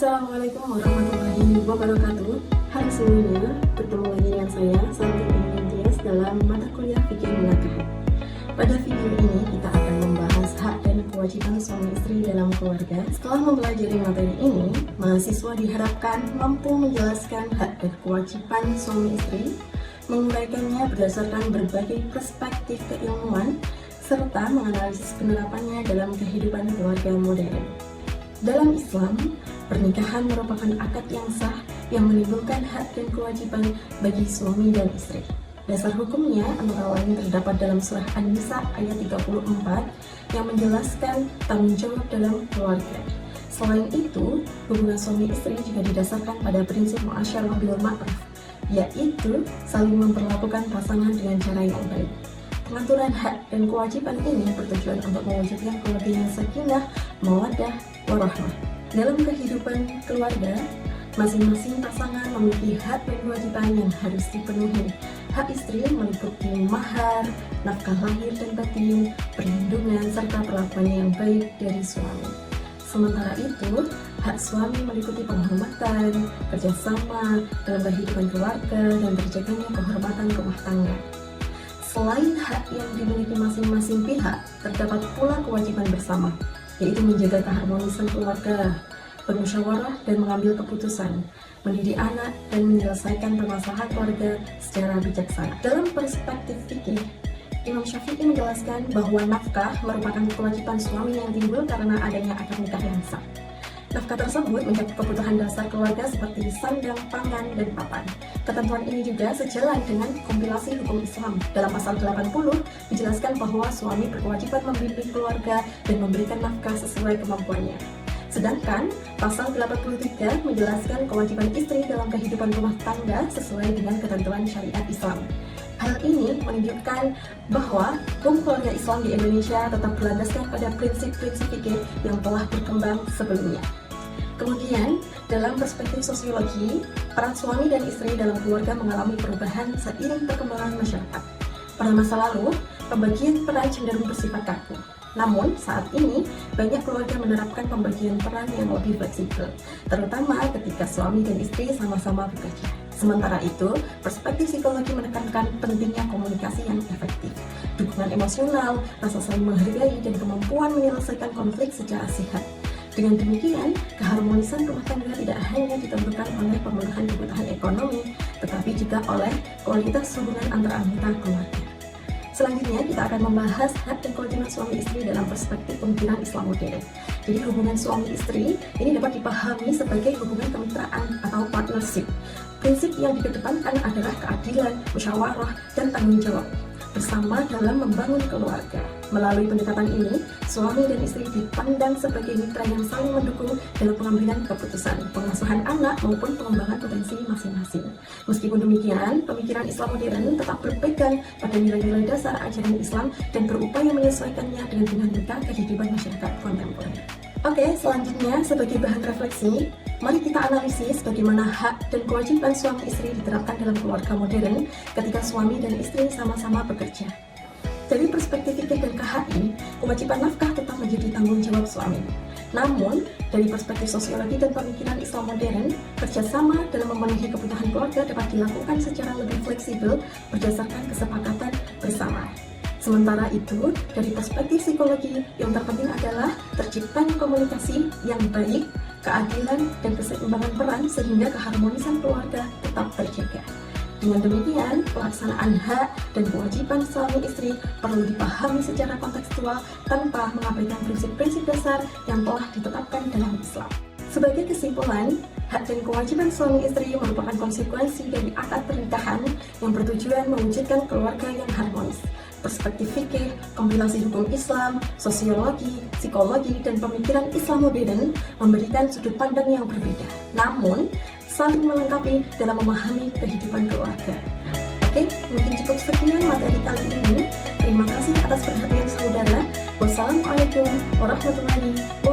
Assalamualaikum warahmatullahi wabarakatuh. Halo semuanya, bertemu lagi dengan saya Santi Tias dalam mata kuliah fikih menakah. Pada video ini kita akan membahas hak dan kewajiban suami istri dalam keluarga. Setelah mempelajari materi ini, mahasiswa diharapkan mampu menjelaskan hak dan kewajiban suami istri, menguraikannya berdasarkan berbagai perspektif keilmuan, serta menganalisis penerapannya dalam kehidupan keluarga modern. Dalam Islam, pernikahan merupakan akad yang sah yang menimbulkan hak dan kewajiban bagi suami dan istri. Dasar hukumnya antara lain terdapat dalam surah An-Nisa ayat 34 yang menjelaskan tanggung jawab dalam keluarga. Selain itu, hubungan suami istri juga didasarkan pada prinsip mu'asyarah bil ma'ruf, yaitu saling memperlakukan pasangan dengan cara yang baik. Pengaturan hak dan kewajiban ini bertujuan untuk mewujudkan keluarga yang sakinah, mawaddah, warahmah. Dalam kehidupan keluarga, masing-masing pasangan memiliki hak dan kewajiban yang harus dipenuhi. Hak istri meliputi mahar, nafkah lahir dan batin, perlindungan, serta perlakuan yang baik dari suami. Sementara itu, hak suami meliputi penghormatan, kerjasama dalam kehidupan keluarga, dan terjaganya kehormatan rumah tangga. Selain hak yang dimiliki masing-masing pihak, terdapat pula kewajiban bersama, yaitu menjaga keharmonisan keluarga, bermusyawarah dan mengambil keputusan, mendidik anak, dan menyelesaikan permasalahan keluarga secara bijaksana. Dalam perspektif fikih, Imam Syafi'i menjelaskan bahwa nafkah merupakan kewajiban suami yang timbul karena adanya akad nikah yang sah. Nafkah tersebut mencakup kebutuhan dasar keluarga seperti sandang, pangan, dan papan. Ketentuan ini juga sejalan dengan kompilasi hukum Islam. Dalam pasal 80 dijelaskan bahwa suami berkewajiban membimbing keluarga dan memberikan nafkah sesuai kemampuannya. Sedangkan pasal 83 menjelaskan kewajiban istri dalam kehidupan rumah tangga sesuai dengan ketentuan syariat Islam. Hal ini menunjukkan bahwa hukum keluarga Islam di Indonesia tetap berlandaskan pada prinsip-prinsip fikih yang telah berkembang sebelumnya. Kemudian, dalam perspektif sosiologi, peran suami dan istri dalam keluarga mengalami perubahan seiring perkembangan masyarakat. Pada masa lalu, pembagian peran cenderung bersifat kaku. Namun, saat ini, banyak keluarga menerapkan pembagian peran yang lebih fleksibel, terutama ketika suami dan istri sama-sama bekerja. Sementara itu, perspektif psikologi menekankan pentingnya komunikasi yang efektif, dukungan emosional, rasa saling menghargai, dan kemampuan menyelesaikan konflik secara sehat. Dengan demikian, keharmonisan rumah tangga tidak hanya ditentukan oleh pemenuhan kebutuhan ekonomi, tetapi juga oleh kualitas hubungan antara anggota keluarga. Selanjutnya, kita akan membahas hak dan kewajiban suami istri dalam perspektif pemikiran Islam modern. Jadi, hubungan suami istri ini dapat dipahami sebagai hubungan kemitraan atau partnership. Prinsip yang dikedepankan adalah keadilan, musyawarah, dan tanggung jawab bersama dalam membangun keluarga. Melalui pendekatan ini, suami dan istri dipandang sebagai mitra yang saling mendukung dalam pengambilan keputusan, pengasuhan anak maupun pengembangan potensi masing-masing. Meskipun demikian, pemikiran Islam modern tetap berpegang pada nilai-nilai dasar ajaran Islam dan berupaya menyesuaikannya dengan dinamika kehidupan masyarakat kontemporer. Oke, selanjutnya sebagai bahan refleksi, mari kita analisis bagaimana hak dan kewajiban suami istri diterapkan dalam keluarga modern ketika suami dan istri sama-sama bekerja. Dari perspektif fikih dan KHI, kewajiban nafkah tetap menjadi tanggung jawab suami. Namun, dari perspektif sosiologi dan pemikiran Islam modern, kerjasama dalam memenuhi kebutuhan keluarga dapat dilakukan secara lebih fleksibel berdasarkan kesepakatan bersama. Sementara itu, dari perspektif psikologi, yang terpenting adalah terciptanya komunikasi yang baik, keadilan, dan keseimbangan peran sehingga keharmonisan keluarga tetap terjaga. Dengan demikian, pelaksanaan hak dan kewajiban suami istri perlu dipahami secara kontekstual tanpa mengabaikan prinsip-prinsip dasar yang telah ditetapkan dalam Islam. Sebagai kesimpulan, hak dan kewajiban suami istri merupakan konsekuensi dari akad pernikahan yang bertujuan mewujudkan keluarga yang harmonis. Perspektif fikih, kompilasi hukum Islam, sosiologi, psikologi, dan pemikiran Islam modern memberikan sudut pandang yang berbeda, namun saling melengkapi dalam memahami kehidupan keluarga. Oke, mungkin cukup sekian materi kali ini. Terima kasih atas perhatian saudara. Wassalamualaikum warahmatullahi wabarakatuh.